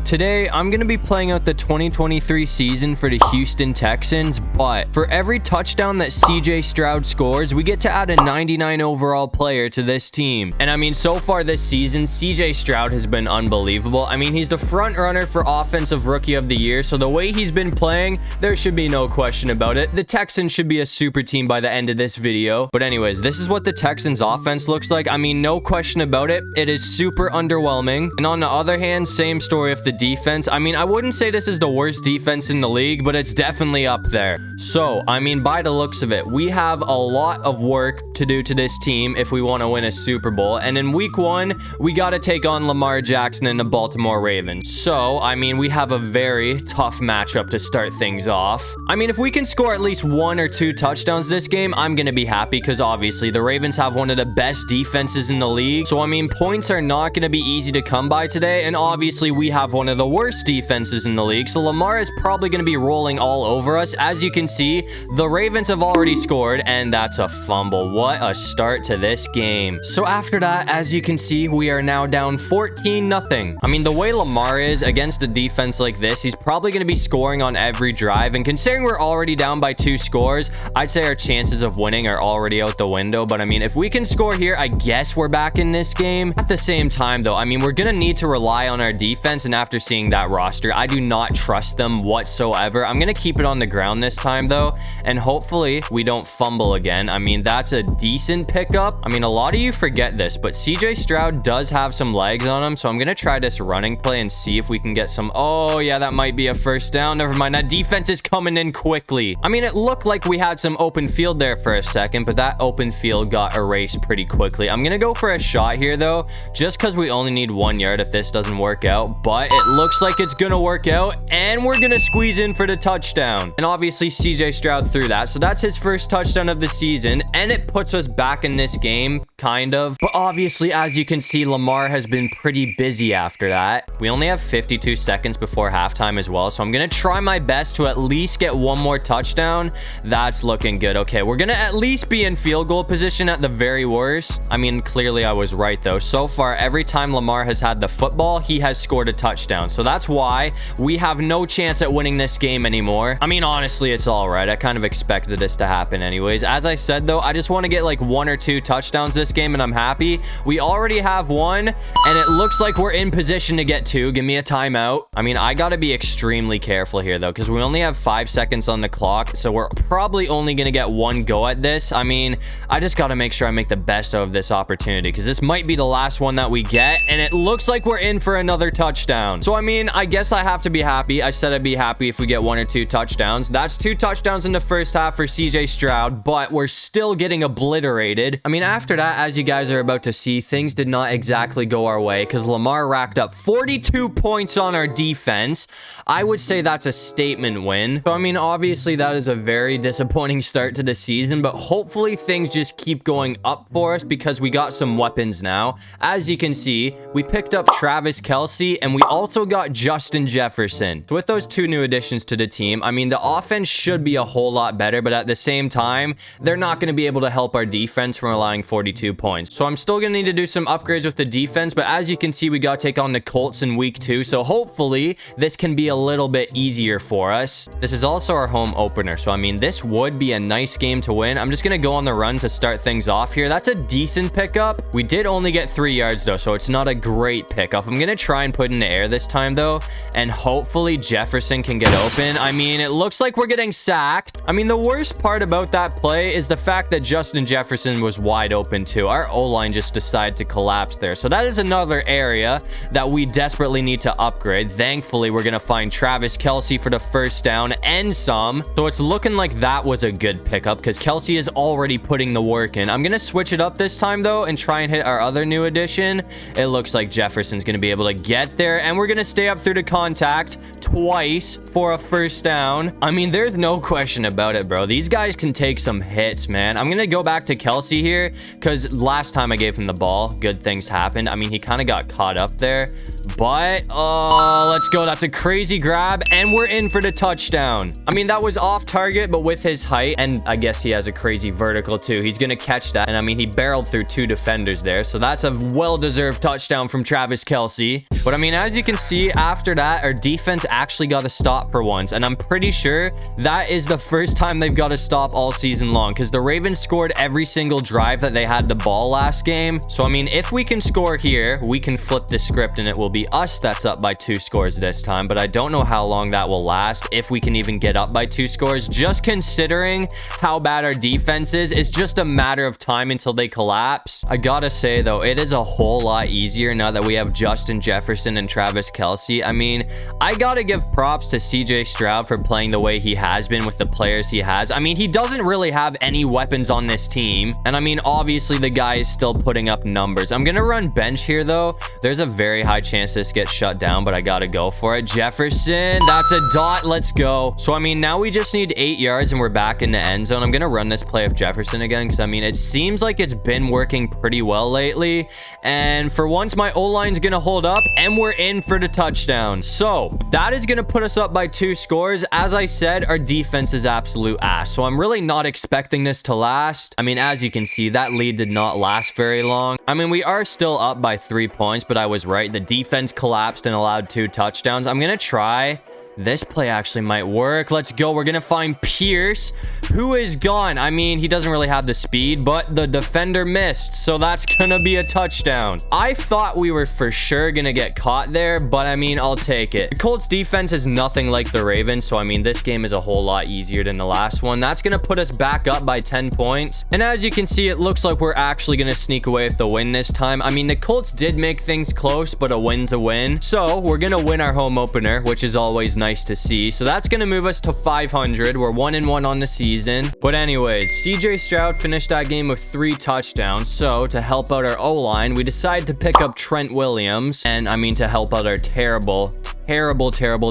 Today, I'm going to be playing out the 2023 season for the Houston Texans, but for every touchdown that CJ Stroud scores, we get to add a 99 overall player to this team. And I mean, so far this season, CJ Stroud has been unbelievable. I mean, he's the front runner for Offensive Rookie of the Year, so the way he's been playing, there should be no question about it. The Texans should be a super team by the end of this video. But anyways, this is what the Texans offense looks like. I mean, no question about it. It is super underwhelming. And on the other hand, same story with the defense. I mean, I wouldn't say this is the worst defense in the league, but it's definitely up there. So, I mean, by the looks of it, we have a lot of work to do to this team if we want to win a Super Bowl. And in week 1, we got to take on Lamar Jackson and the Baltimore Ravens. So, I mean, we have a very tough matchup to start things off. I mean, if we can score at least 1 or 2 touchdowns this game, I'm going to be happy because obviously the Ravens have one of the best defenses in the league. So, I mean, points are not going to be easy to come by today. And obviously, we have one of the worst defenses in the league. So, Lamar is probably going to be rolling all over us. As you can see, the Ravens have already scored, and that's a fumble. What a start to this game. So, after that, as you can see, we are now down 14-0. I mean, the way Lamar is against a defense like this, he's probably going to be scoring on every drive. And considering we're already down by 2 scores, I'd say our chances of winning are already out the window. But I mean, if we can score here, I guess we're back in this game. At the same time, though, I mean, we're going to need to rely on our defense. And after seeing that roster, I do not trust them whatsoever. I'm going to keep it on the ground this time, though. And hopefully we don't fumble again. I mean, that's a decent pickup. I mean, a lot of you forget this, but CJ Stroud does have some legs on him. So I'm going to try this running play and see if we can get some. Oh, yeah, that might be a first down. Never mind. That defense is coming in quickly. I mean, it looked like we had some open field there for a second, but that open field got erased pretty quickly. I'm going to go for a shot here, though, just because we only need 1 yard if this doesn't work out. But it looks like it's going to work out, and we're going to squeeze in for the touchdown. And obviously, CJ Stroud threw that. So that's his first touchdown of the season, and it puts us back in this game, kind of. But obviously, as you can see, Lamar has been pretty busy after that. We only have 52 seconds before halftime as well, so I'm going to try my best to at least get 1 more touchdown. That's looking good. Okay, we're going to at least be in field goal position at the very worst. I mean, clearly I was right, though. So far, every time Lamar has had the football, he has scored a touchdown. So that's why we have no chance at winning this game anymore. I mean, honestly, it's all right. I kind of expected this to happen anyways. As I said, though, I just want to get like 1 or 2 touchdowns this game, and I'm happy. We already have 1, and it looks like we're in position to get 2. Give me a timeout. I mean, I got to be extremely careful here, though, because we only have 5 seconds on the clock, so we're probably only going to get 1 go at this. I mean, I just got to make sure I make the best of this opportunity, because this might be the last one that we get, and it looks like we're in for another touchdown. So, I mean, I guess I have to be happy. I said I'd be happy if we get 1 or 2 touchdowns. That's 2 touchdowns in the first half for CJ Stroud, but we're still getting obliterated. I mean, after that, as you guys are about to see, things did not exactly go our way because Lamar racked up 42 points on our defense. I would say that's a statement win. So, I mean, obviously, that is a very disappointing start to the season, but hopefully things just keep going up for us because we got some weapons now. As you can see, we picked up Travis Kelce, and we also got Justin Jefferson. So with those 2 new additions to the team, I mean, the offense should be a whole lot better, but at the same time, they're not going to be able to help our defense from allowing 42 points. So I'm still going to need to do some upgrades with the defense, but as you can see, we got to take on the Colts in week 2, so hopefully this can be a little bit easier for us. This is also our home opener, so I mean, this would be a nice game to win. I'm just going to go on the run to start things off here. That's a decent pickup. We did only get 3 yards, though, so it's not a great pickup. I'm going to try and put in the air this time, though, and hopefully Jefferson can get open. I mean, it looks like we're getting sacked. I mean, the worst part about that play is the fact that Justin Jefferson was wide open, too. Our O-line just decided to collapse there, so that is another area that we desperately need to upgrade. Thankfully, we're going to find Travis Kelce for the first down and some, so it's looking like that was a good pickup because Kelce is already putting the work in. I'm going to switch it up this time, though, and try and hit our other new addition. It looks like Jefferson's going to be able to get there, and we're going to stay up through the contact. twice for a first down. I mean, there's no question about it, bro. These guys can take some hits, man. I'm gonna go back to Kelsey here because last time I gave him the ball, good things happened. I mean, he kind of got caught up there, but oh, let's go. That's a crazy grab, and we're in for the touchdown. I mean, that was off target, but with his height, and I guess he has a crazy vertical too, he's gonna catch that. And I mean, he barreled through 2 defenders there, so that's a well-deserved touchdown from Travis Kelsey. But I mean, as you can see, after that, our defense actually got a stop for once, and I'm pretty sure that is the first time they've got a stop all season long, because the Ravens scored every single drive that they had the ball last game. So I mean, if we can score here, we can flip the script and it will be us that's up by 2 scores this time. But I don't know how long that will last, if we can even get up by 2 scores. Just considering how bad our defense is, it's just a matter of time until they collapse. I gotta say though, it is a whole lot easier now that we have Justin Jefferson and Travis Kelsey. I mean, I gotta give props to CJ Stroud for playing the way he has been with the players he has. I mean, he doesn't really have any weapons on this team, and I mean, obviously the guy is still putting up numbers. I'm gonna run bench here though. There's a very high chance this gets shut down, but I gotta go for it. Jefferson, that's a dot. Let's go. So I mean, now we just need 8 yards and we're back in the end zone. I'm gonna run this play of Jefferson again because I mean, it seems like it's been working pretty well lately, and for once my O-line's gonna hold up and we're in for the touchdown. So that is gonna put us up by 2 scores. As I said, our defense is absolute ass, so I'm really not expecting this to last. I mean, as you can see, that lead did not last very long. I mean, we are still up by 3 points, but I was right. The defense collapsed and allowed 2 touchdowns. I'm gonna try. This play actually might work. Let's go. We're gonna find Pierce, who is gone. I mean, he doesn't really have the speed, but the defender missed, so that's gonna be a touchdown. I thought we were for sure gonna get caught there, but I mean, I'll take it. The Colts defense is nothing like the Ravens, so I mean, this game is a whole lot easier than the last one. That's gonna put us back up by 10 points, and as you can see, it looks like we're actually gonna sneak away with the win this time. I mean, the Colts did make things close, but a win's a win, so we're gonna win our home opener, which is always nice to see. So that's gonna move us to 500. We're 1-1 on the season. But anyways, CJ Stroud finished that game with 3 touchdowns. So to help out our O-line, we decided to pick up Trent Williams, and I mean, to help out our terrible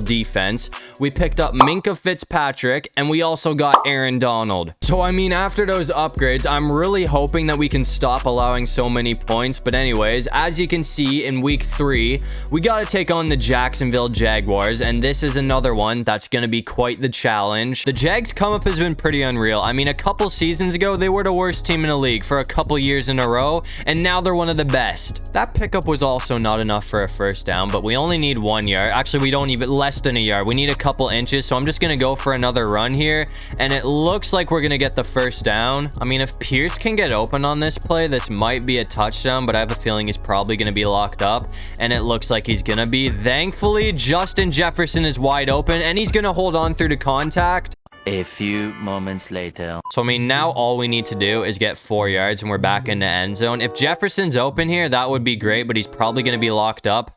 defense, we picked up Minka Fitzpatrick, and we also got Aaron Donald. So I mean, after those upgrades, I'm really hoping that we can stop allowing so many points. But anyways, as you can see, in week 3, we got to take on the Jacksonville Jaguars, and this is another one that's going to be quite the challenge. The Jags come up has been pretty unreal. I mean, a couple seasons ago, they were the worst team in the league for a couple years in a row, and now they're one of the best. That pickup was also not enough for a first down, but we only need 1 yard. Actually, we don't even, less than a yard. We need a couple inches, so I'm just gonna go for another run here, and it looks like we're gonna get the first down. I mean, if Pierce can get open on this play, this might be a touchdown, but I have a feeling he's probably gonna be locked up, and it looks like he's gonna be. Thankfully, Justin Jefferson is wide open, and he's gonna hold on through the contact. A few moments later. So, I mean, now all we need to do is get 4 yards, and we're back in the end zone. If Jefferson's open here, that would be great, but he's probably gonna be locked up.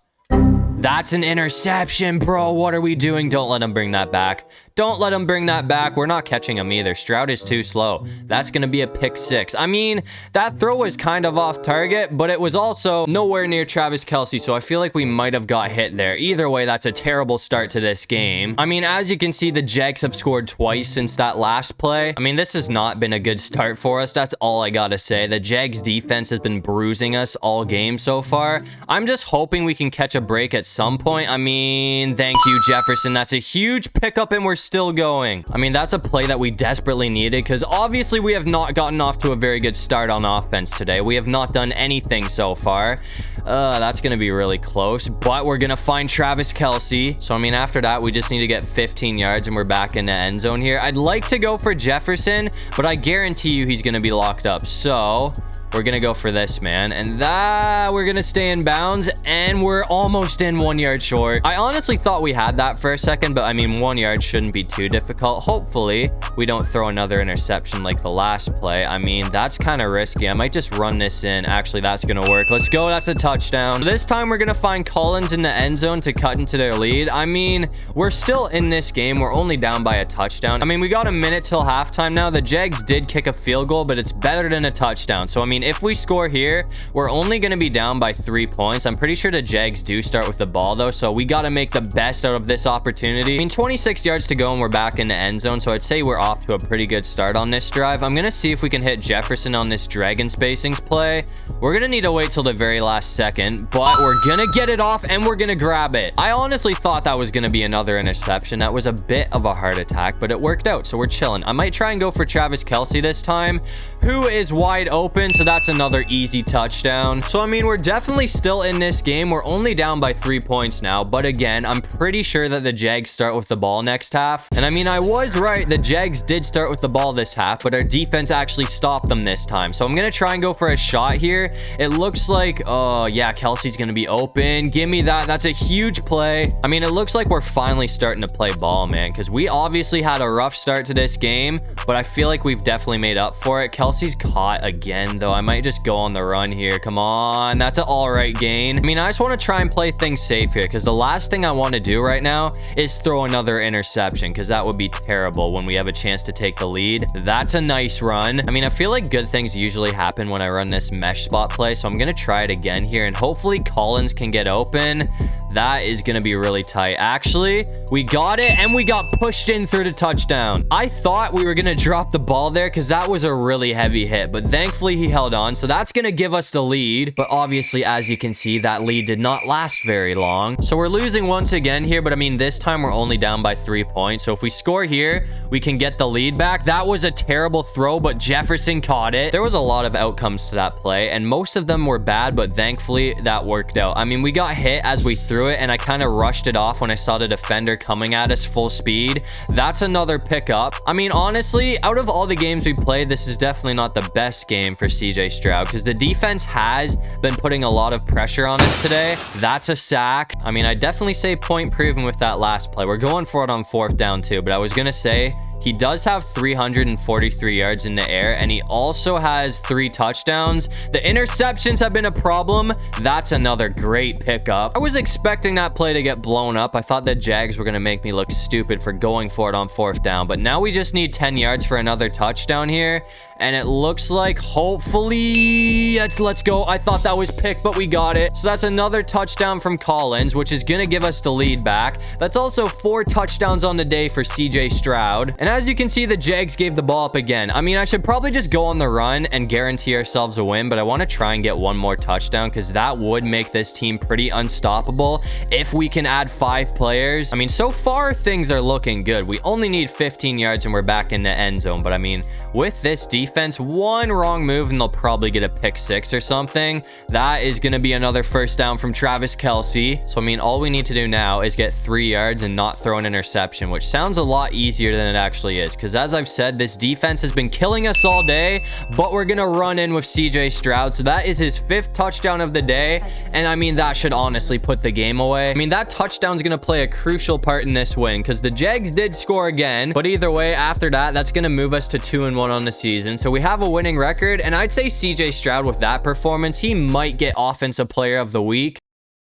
That's an interception, bro. What are we doing? Don't let him bring that back. Don't let him bring that back. We're not catching him either. Stroud is too slow. That's going to be a pick 6. I mean, that throw was kind of off target, but it was also nowhere near Travis Kelsey, so I feel like we might have got hit there. Either way, that's a terrible start to this game. I mean, as you can see, the Jags have scored twice since that last play. I mean, this has not been a good start for us. That's all I got to say. The Jags defense has been bruising us all game so far. I'm just hoping we can catch a break at some point. I mean, thank you, Jefferson. That's a huge pickup, and we're still going. I mean, that's a play that we desperately needed, because obviously we have not gotten off to a very good start on offense today. We have not done anything so far. That's going to be really close, but we're going to find Travis Kelsey. So, I mean, after that, we just need to get 15 yards, and we're back in the end zone here. I'd like to go for Jefferson, but I guarantee you he's going to be locked up. So we're gonna go for this, man, and that we're gonna stay in bounds, and we're almost in 1 yard short. I honestly thought we had that for a second, but I mean, 1 yard shouldn't be too difficult. Hopefully we don't throw another interception like the last play. I mean, that's kind of risky. I might just run this in. Actually, that's gonna work. Let's go. That's a touchdown. This time we're gonna find Collins in the end zone to cut into their lead. I mean, we're still in this game. We're only down by a touchdown. I mean, we got a minute till halftime now. The Jags did kick a field goal, but it's better than a touchdown. So I mean, mean, if we score here, we're only going to be down by 3 points. I'm pretty sure the Jags do start with the ball, though, so we got to make the best out of this opportunity. I mean, 26 yards to go, and we're back in the end zone, so I'd say we're off to a pretty good start on this drive. I'm going to see if we can hit Jefferson on this dragon spacings play. We're going to need to wait till the very last second, but we're going to get it off, and we're going to grab it. I honestly thought that was going to be another interception. That was a bit of a heart attack, but it worked out, so we're chilling. I might try and go for Travis Kelce this time, who is wide open, so that's another easy touchdown. So, I mean, we're definitely still in this game. We're only down by 3 points now, but again, I'm pretty sure that the Jags start with the ball next half. And I mean, I was right. The Jags did start with the ball this half, but our defense actually stopped them this time. So I'm going to try and go for a shot here. It looks like, oh yeah, Kelsey's going to be open. Give me that. That's a huge play. I mean, it looks like we're finally starting to play ball, man, because we obviously had a rough start to this game, but I feel like we've definitely made up for it. Kelsey's caught again, though. I might just go on the run here. Come on. That's an all right gain. I mean, I just want to try and play things safe here, because the last thing I want to do right now is throw another interception, because that would be terrible when we have a chance to take the lead. That's a nice run. I mean, I feel like good things usually happen when I run this mesh spot play, so I'm going to try it again here, and hopefully Collins can get open. That is going to be really tight. Actually, we got it, and we got pushed in through the touchdown. I thought we were going to drop the ball there because that was a really heavy hit, but thankfully he held on, so that's going to give us the lead. But obviously, as you can see, that lead did not last very long. So we're losing once again here, but I mean, this time we're only down by 3 points. So if we score here, we can get the lead back. That was a terrible throw, but Jefferson caught it. There was a lot of outcomes to that play, and most of them were bad, but thankfully that worked out. I mean, we got hit as we threw it, and I kind of rushed it off when I saw the defender coming at us full speed. That's another pickup. I mean, honestly, out of all the games we played, this is definitely not the best game for CJ Stroud, because the defense has been putting a lot of pressure on us today. That's a sack. I mean, I definitely say point proven with that last play. We're going for it on 4th down too, but I was gonna say he does have 343 yards in the air, and he also has 3 touchdowns. The interceptions have been a problem. That's another great pickup. I was expecting that play to get blown up. I thought the Jags were going to make me look stupid for going for it on 4th down, but now we just need 10 yards for another touchdown here, and it looks like hopefully let's go. I thought that was picked, but we got it. So that's another touchdown from Collins, which is going to give us the lead back. That's also 4 touchdowns on the day for CJ Stroud. And as you can see, the Jags gave the ball up again. I mean, I should probably just go on the run and guarantee ourselves a win, but I want to try and get one more touchdown, because that would make this team pretty unstoppable if we can add 5 players. I mean, so far things are looking good. We only need 15 yards and we're back in the end zone, but I mean, with this defense, one wrong move and they'll probably get a pick 6 or something. That is going to be another 1st down from Travis Kelce. So I mean, all we need to do now is get 3 yards and not throw an interception, which sounds a lot easier than it actually is, because as I've said, this defense has been killing us all day, but we're gonna run in with CJ Stroud. So that is his 5th touchdown of the day, and I mean, that should honestly put the game away. I mean, that touchdown's gonna play a crucial part in this win, because the Jags did score again, but either way, after that, that's gonna move us to 2-1 on the season. So we have a winning record, and I'd say CJ Stroud, with that performance, he might get Offensive Player of the Week.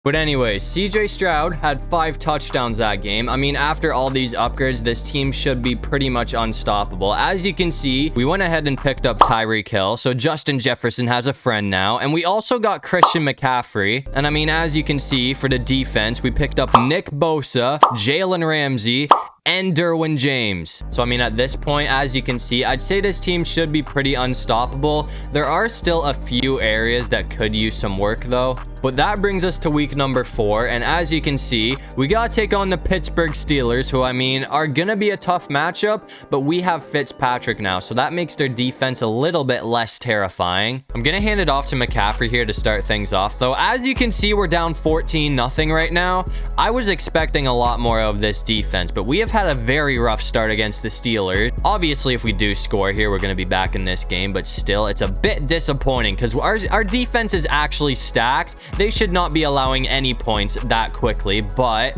But anyways, CJ Stroud had 5 touchdowns that game. I mean, after all these upgrades, this team should be pretty much unstoppable. As you can see, we went ahead and picked up Tyreek Hill, so Justin Jefferson has a friend now. And we also got Christian McCaffrey. And I mean, as you can see, for the defense, we picked up Nick Bosa, Jalen Ramsey, and Derwin James. So I mean, at this point, as you can see, I'd say this team should be pretty unstoppable. There are still a few areas that could use some work though. But that brings us to week number 4, and as you can see, we gotta take on the Pittsburgh Steelers, who I mean are gonna be a tough matchup, but we have Fitzpatrick now, so that makes their defense a little bit less terrifying. I'm gonna hand it off to McCaffrey here to start things off though. As you can see, we're down 14-0 right now. I was expecting a lot more of this defense, but we have had a very rough start against the Steelers. Obviously, if we do score here, we're gonna be back in this game, but still, it's a bit disappointing because our defense is actually stacked. They should not be allowing any points that quickly, but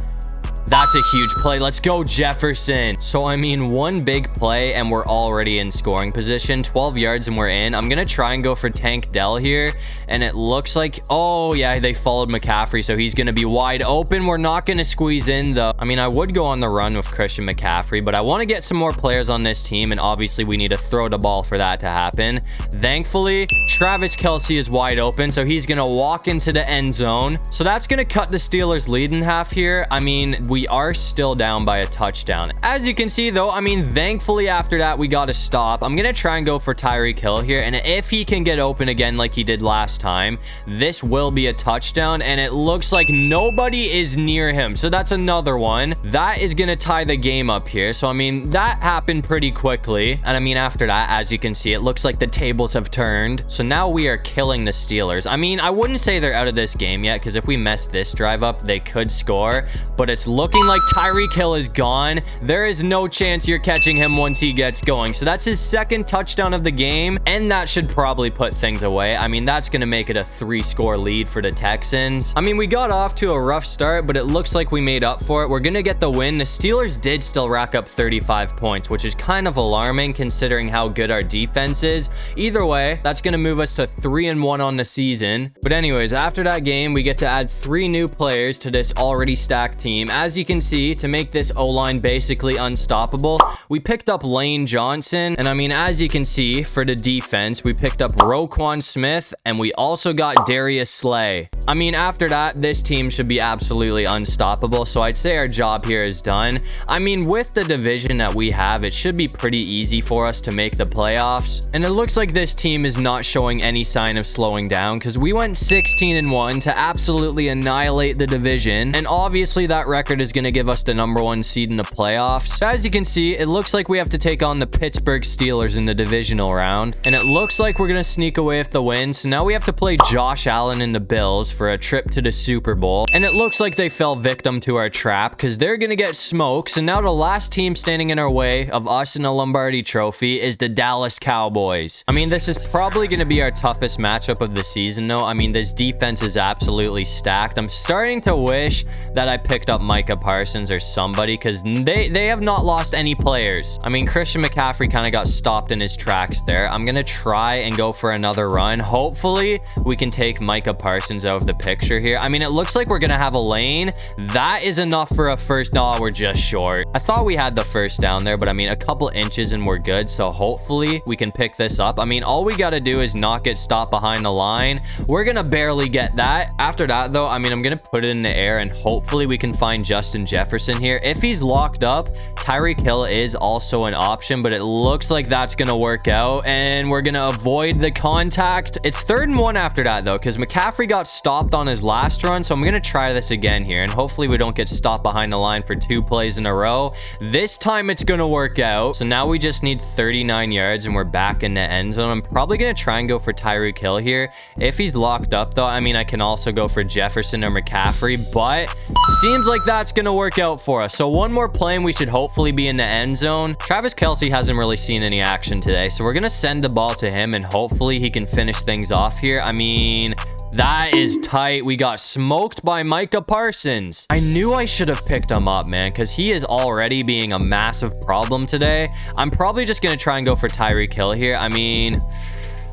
That's a huge play. Let's go, Jefferson. So, I mean, one big play and we're already in scoring position. 12 yards and we're in. I'm going to try and go for Tank Dell here. And it looks like, oh, yeah, they followed McCaffrey. So he's going to be wide open. We're not going to squeeze in, though. I mean, I would go on the run with Christian McCaffrey, but I want to get some more players on this team. And obviously, we need to throw the ball for that to happen. Thankfully, Travis Kelce is wide open. So he's going to walk into the end zone. So that's going to cut the Steelers' lead in half here. I mean, we are still down by a touchdown. As you can see, though, I mean, thankfully after that, we got to stop. I'm going to try and go for Tyreek Hill here. And if he can get open again like he did last time, this will be a touchdown. And it looks like nobody is near him. So that's another one. That is going to tie the game up here. So, I mean, that happened pretty quickly. And I mean, after that, as you can see, it looks like the tables have turned. So now we are killing the Steelers. I mean, I wouldn't say they're out of this game yet, because if we mess this drive up, they could score. But it's looking like Tyreek Hill is gone. There is no chance you're catching him once he gets going. So that's his second touchdown of the game, and that should probably put things away. I mean, that's going to make it a 3-score lead for the Texans. I mean, we got off to a rough start, but it looks like we made up for it. We're going to get the win. The Steelers did still rack up 35 points, which is kind of alarming considering how good our defense is. Either way, that's going to move us to 3-1 on the season. But anyways, after that game, we get to add 3 new players to this already stacked team. As you can see, to make this O-line basically unstoppable, we picked up Lane Johnson. And I mean, as you can see, for the defense, we picked up Roquan Smith, and we also got Darius Slay. I mean, after that, this team should be absolutely unstoppable. So I'd say our job here is done. I mean, with the division that we have, it should be pretty easy for us to make the playoffs. And it looks like this team is not showing any sign of slowing down, because we went 16-1 to absolutely annihilate the division. And obviously that record is going to give us the #1 seed in the playoffs. As you can see, it looks like we have to take on the Pittsburgh Steelers in the divisional round. And it looks like we're going to sneak away with the win. So now we have to play Josh Allen and the Bills for a trip to the Super Bowl. And it looks like they fell victim to our trap, because they're going to get smoked. So now the last team standing in our way of us in a Lombardi trophy is the Dallas Cowboys. I mean, this is probably going to be our toughest matchup of the season, though. I mean, this defense is absolutely stacked. I'm starting to wish that I picked up Micah Parsons or somebody, because they have not lost any players. I mean, Christian McCaffrey kind of got stopped in his tracks there. I'm going to try and go for another run. Hopefully, we can take Micah Parsons out of the picture here. I mean, it looks like we're going to have a lane. That is enough for a first. No, we're just short. I thought we had the first down there, but I mean, a couple inches and we're good. So hopefully we can pick this up. I mean, all we got to do is not get stopped behind the line. We're going to barely get that. After that, though, I mean, I'm going to put it in the air and hopefully we can find Justin Jefferson here. If he's locked up, Tyreek Hill is also an option, but it looks like that's going to work out and we're going to avoid the contact. It's 3rd-1 after that, though, because McCaffrey got stopped on his last run. So I'm going to try this again here and hopefully we don't get stopped behind the line for 2 plays in a row. This time it's going to work out. So now we just need 39 yards and we're back in the end zone. I'm probably going to try and go for Tyreek Hill here. If he's locked up, though, I mean, I can also go for Jefferson or McCaffrey, but seems like that's going to work out for us. So one more play and we should hopefully be in the end zone. Travis Kelce hasn't really seen any action today, so we're going to send the ball to him and hopefully he can finish things off here. I mean, that is tight. We got smoked by Micah Parsons. I knew I should have picked him up, man, because he is already being a massive problem today. I'm probably just going to try and go for Tyreek Hill here. I mean,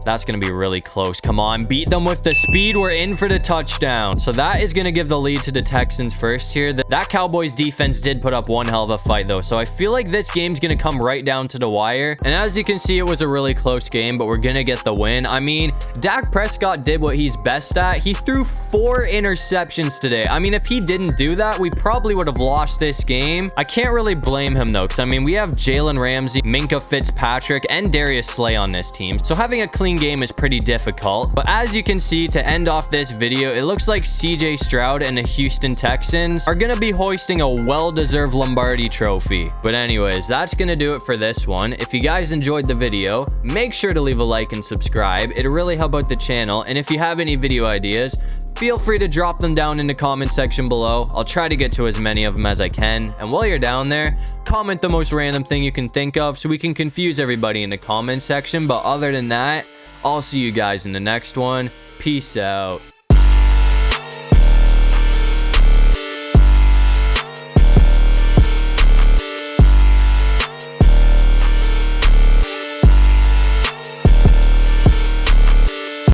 that's going to be really close. Come on, beat them with the speed. We're in for the touchdown. So that is going to give the lead to the Texans first here. That Cowboys defense did put up one hell of a fight, though. So I feel like this game's going to come right down to the wire. And as you can see, it was a really close game, but we're going to get the win. I mean, Dak Prescott did what he's best at. He threw 4 interceptions today. I mean, if he didn't do that, we probably would have lost this game. I can't really blame him, though, because I mean, we have Jalen Ramsey, Minka Fitzpatrick, and Darius Slay on this team. So having a clean game is pretty difficult. But as you can see, to end off this video, it looks like CJ Stroud and the Houston Texans are going to be hoisting a well-deserved Lombardi trophy. But anyways, that's going to do it for this one. If you guys enjoyed the video, make sure to leave a like and subscribe. It'll really help out the channel. And if you have any video ideas, feel free to drop them down in the comment section below. I'll try to get to as many of them as I can. And while you're down there, comment the most random thing you can think of so we can confuse everybody in the comment section. But other than that, I'll see you guys in the next one. Peace out.